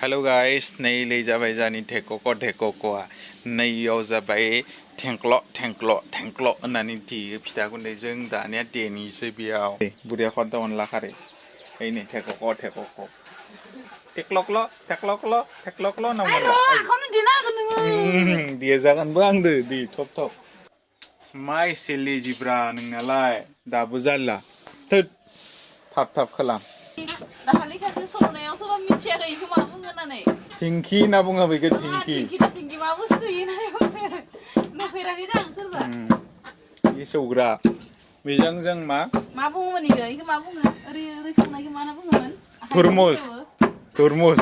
Hello guys नै जाबाय जानि थेक'क'आ नैयाव जाबाय थेंक्ल' होननानै देयो फिथा गुन्दैजों दानिया देनिसै बेयाव बुरिया खद्दा अनला खारै ओइनै थेक्ल'क्ल' नांगौ दे जागोनबो आंदो दे थब मा एसे लेजिब्रा नोंनालाय दाबो जाला थाब खालाम दाखालि खासे संनायाव सोरबा मिथियाखै इखौ मा बुङो होननानै थिंखि होनना बुङो बेखौ थिंखि मा बुस्थु इयो नुफेराखै जां सोरबा इ सौग्रा बेजों जों मा बुङोमोन इखौ मा बुङो ओरै संनायखौ मा होनना बुङोमोन तुरमुस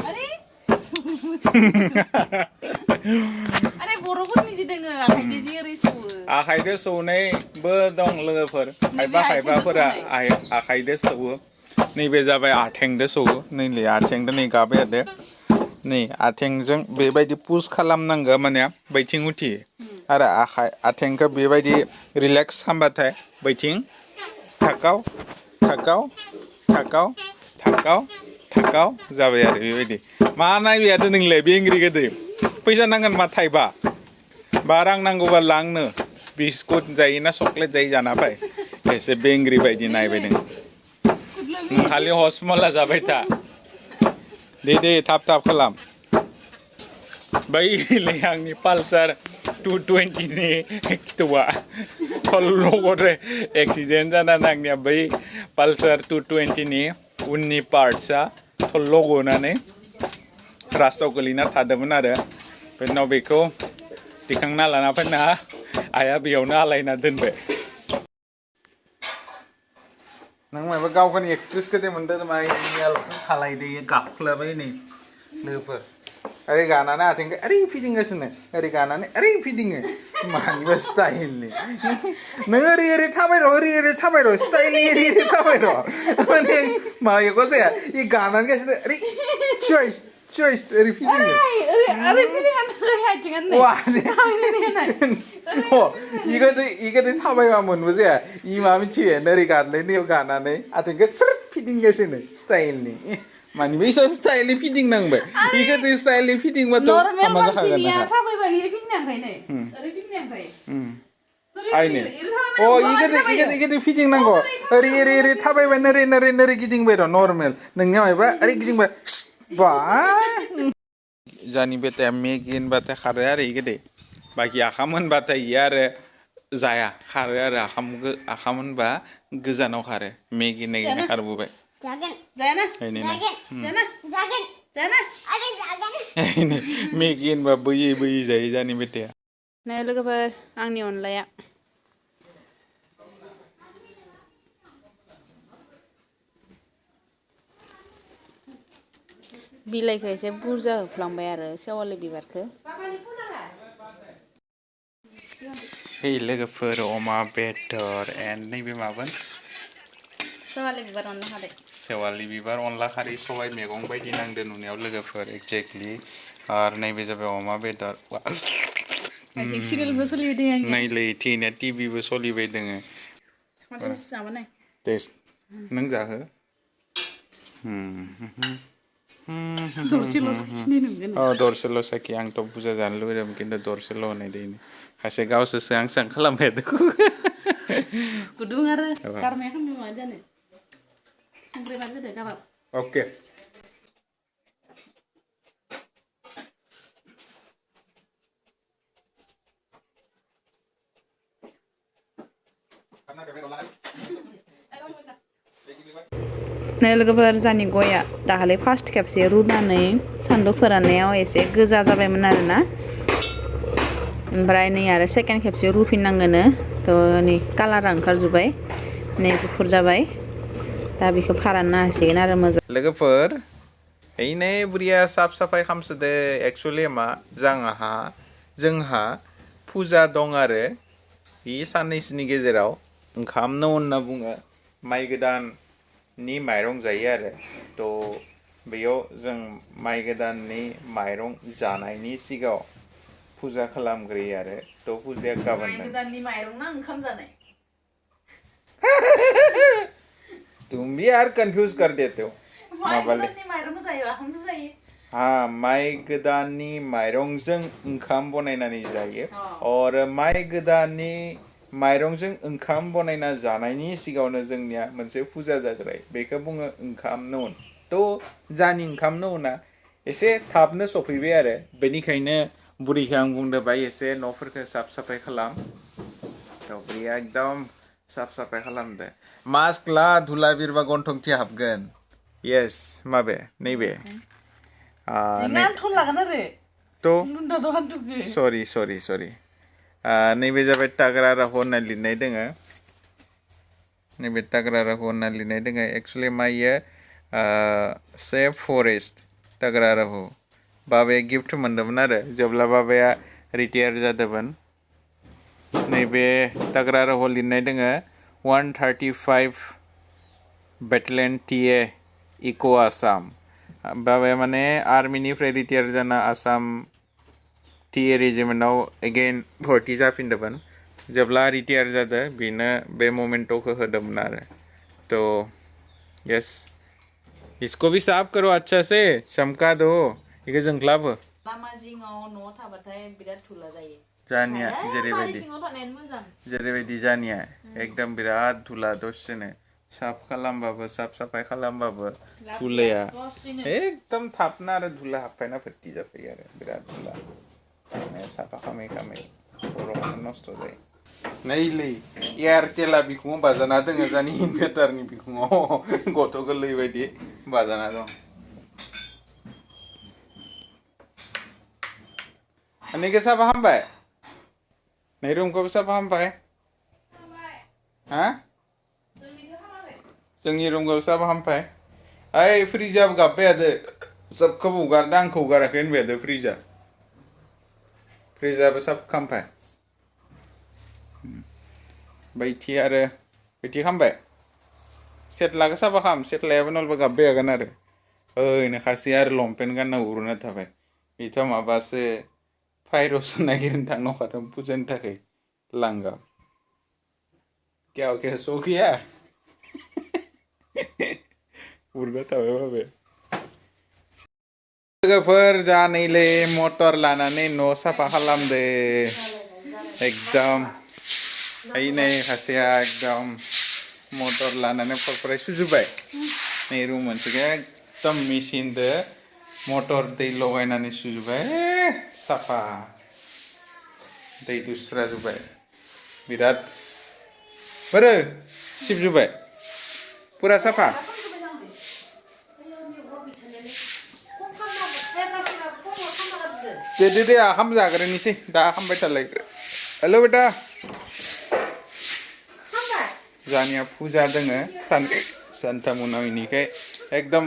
आरे बर'फोरनि जि दोङो आखाइदो जि ओरै सौवो आखाइदो सौनायबो दं लोगोफोर खायफाफोरा आखाइदो सौवो नैबे जाबाय आथेंदो सौवो नैलै आथेंदो नै गाबायदो नै आथेंजों बेबायदि पुश खालामनांगौ माने बैथिं उथि आरो आथेंखौ बेबायदि रिलेक्स खालामबाथाय बैथिं थाकाव जाबाय आरो बेबायदि मा नायबाय थादों नोंलाय बे इंग्रि गोदै फैसा नांगोन मा थाइबा बा रां नांगौबा लांनो बिस्कुट जायोना चक्लेट जायो जाना फै एसे बेंग्रि बायदि नायबाय नों खालि हसमला जाबाय था दे थाब खालाम बैलै आंनि पालसार 220 नि खिथुआ खल्ल'गरे एक्सिडेन्ट जाना नांनाया बै पालसार 220 नि उननि पार्ट्सआ खल्ल' गनानै रास्ताव गोलैना थादोंमोन आरो बे उनाव बेखौ दिखांना लाना फैना आइया बेयावनो आलायना दोनबाय नों माबा गावखौनो एक्ट्रेस गोदे मोनदों नामा इयाल'सो खालायदो गाख्लाबाय नै लोगोफोर ओरै गानानै आथिंखौ ओरै फिदिंगासिनो ओरै गानानै ओरै फिदिङो मानिबा स्टाइलनि नों ओरै थाबाय र' स्टाइलनि ओरै थाबाय र' माने माबाखौ जाया इ गानानै गासिनो ओरै चयस ओरै फिदिङो इगोदै थाबायबा मोनबो जाया इ मा मिथियो ओरै गारलायनायाव गानानै आथिंखौ स्रोद फिदिंगासिनो स्टाइलनि मानिबा इसा स्टाइलनि फिदिंनांबाय इगोदै स्टाइलनि फिदिंबाथ' हामा जाखागोन आइनो इगोदै फिदिंनांगौ ओरै थाबायबाय नोरै गिदिंबाय र' नर्मेल नोंनिया माबा ओरै गिदिंबाय बा जानि बेटाया मेगि होनबाथाय खारो आरो इगोदै बाखि आखाम होनबाथाय इयो आरो जाया खारो आरो आखाम होनबा गोजानाव खारो मेगि नागिरना खारबोबाय मेगि होनबा बोयै जायो जानि बेटाया नै लोगोफोर आंनि अनलाया बिलाइखौ एसे बुरजा होफ्लांबाय आरो सेवालि बिबारखौ हे लोगोफोर अमा बेदर एन्ड नैबे मामोन सेवालि बिबार अनला खारै सेवालि बिबार अनला खारै सबाय मैगं बायदि नांदो नुनायाव लोगोफोर एक्जेक्टलि आरो नैबे जाबाय अमा बेदर सिरियालबो सोलिबाय दङ नैलै थिना टिभिबो सोलिबाय दोङो टेस्ट नों जाहो दरसेल' साखि आंथ' बुरजा जानो लुबैदोंमोन खिन्थु दरसेल' होनाय दैनो खायसे गावसो स्रां खालामबाय गुदुं आरो गारमाया खालामनो मा जानो संख्रि बानलु होदो गाबाब अके नै लोगोफोर जानि गया दाखालि फार्स्ट खेबसे रुनानै सान्दुं फोराननायाव एसे गोजा जाबायमोन आरोना ओमफ्राय नै आरो सेकेन्ड खेबसे रुफिननांगोनो थ' नै कालारा ओंखारजोब्बाय नै गुफुर जाबाय दा बेखौ फोराननो हासिगोन आरो मोजां लोगोफोर नै बुरिया साफ साफाय खालामसोदो एक्सुवेलि मा जोंहा फुजा दं आरो बे साननैसोनि गेजेराव ओंखाम न' होनना बुङो माइ गोदाननि माइरं जायो आरो थ' बेयाव जों माइ गोदाननि माइरं जानायनि सिगाङाव फुजा खालामग्रोयो आरो थ' फुजाया गाबोन माइ गोदाननि माइरं ना ओंखाम जानाय तुम भी यार कंफ्यूज कर देते हो माइ गोदाननि माइरंबो जायो ओंखामबो जायो माइ गोदाननि माइरंजों ओंखाम बनायनानै जायो आरो माइ गोदाननि माइरंजों ओंखाम बनायना जानायनि सिगाङावनो जोंनिया मोनसे फुजा जाग्राय बेखौ बुङो ओंखाम नौन थ' जानि ओंखाम नौना एसे थाबनो सफैबाय आरो बेनिखायनो बुरैखौ आं बुंदों बाय एसे न'फोरखौ साफ साफाय खालाम थ' बुरैया एकदम साफ साफाय खालामदो मास्क ला धुला बिरबा गन्थंथि हाबगोन येस माबे नैबे सरि नैबे जाबाय ताग्रा राह होनना लिरनाय दोङो नैबे ताग्रा राह होनना लिरनाय दोङो एक्सुवेलि मा इयो सेफ फरेस्ट ताग्रा राह बाबाया गिफ्ट मोन्दोंमोन आरो जेब्ला बाबाया रिटायार जादोंमोन नैबे ताग्रा राह लिरनाय दोङो 135 बेटलेन टीए इक' आसाम बाबाया माने आर्मिनिफ्राय रिटायार जाना आसाम टीए रेजिमेन्टआव एगेन भर्ति जाफिनदोंमोन जेब्ला रिटायार जादों बेनो बे मोमेन्टखौ होदोंमोन आरो तो यस इसको भी साफ करो अच्छा से चमका दो इको जोंख्लाब लामा जिङाव न'आव थाबाथाय बिराद धुला जायो जानिया बारि सिङाव थानायानो मोजां जेरैबायदि जानिया एकदम बिराद धुला दसेनो साफ खालामबाबो साफ साफाय खालामबाबो धुलाया एकदम थाबना आरो धुला हाबफायना फोर्टि जाफैयो आरो बिराद धुला साफा खामै खामै खर'आनो नस्थ' जायो नैलै एयारटेला बिखुङाव बाजाना दोङो जानि इनभार्टारनि बिखुङाव गथ' गोरलै बायदि बाजाना दं नैखौ साफा खालामबाय नै रुमखौबो साफा खालामबाय हा जोंनि रुमखौबो साफा खालामबाय ओइ फ्रिजाबो गाबबाय थादो सबखौबो हगारदो आंखौ हगाराखै होनबाय थादो फ्रिजाबो साफा खालामबाय बैथि आरो बैथि खालामबाय सेथ्लाखौ साफा खालाम सेथ्लायाबो नलबा गाबबाय थागोन आरो ओइनो खासि आरो लंपेन्ट गानना उरुना थाबाय बेथ' माबासो फायरसो नागिरनो थांनो खादों फुजानि थाखाय लांगा क्या हो गया सो गया उरगा थाबाय बाबे लोगोफोर जा नैलै मटर लानानै न' साफा खालामदो एकदम ओइ नै खासेया एकदम मटर लानानै फरफराय सुजुबाय नै रुम मोनसेखौ एकदम मेचिनदो मटर दै लगायनानै सुजुबाय साफा दै दुस्रा जुबाय बिराद बोरो सिबजुबाय पुरा साफा दे आखाम जाग्रोनोसै दा खामबाय थालाय हेल' बेटा जानिया फुजा दोङो सानथाम उनाव इनिखाय एकदम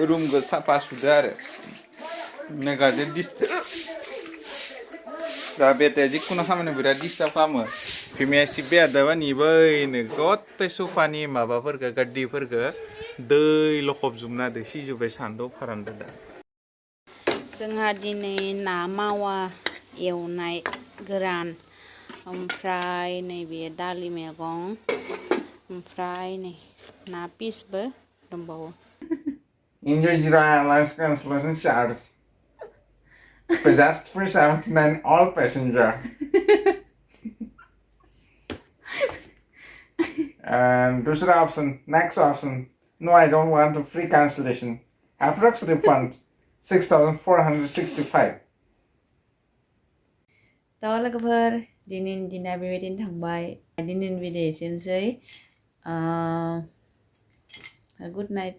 रुमखौ साफा सुदो आरो नोगाजे दा बेटाया जिखुनु खामानियाव बिराद डिस्टार्ब खालामो बिमाया सिबबाय थादोंबा निबैनो गत्ताय सफानि माबाफोरखौ गाद्दिफोरखौ दै लखबजोबना होदो सिजोब्बाय सान्दुं फोरानदो दा जोंहा दिनै ना मावा एवनाय गोरान ओमफ्राय नैबे दालि मैगं ओमफ्राय नै ना पिसबो दंबावो Enjoy Jira Airlines cancellation charge. Just for 79 all passenger. And dusra option, next option. No, I don't want a free cancellation. Approx refund 6,465. थ' लोगोफोर दिनैनि दिना बेबायदिनो थांबाय दिनैनि भिडिअ एसेनोसै गुड नाइट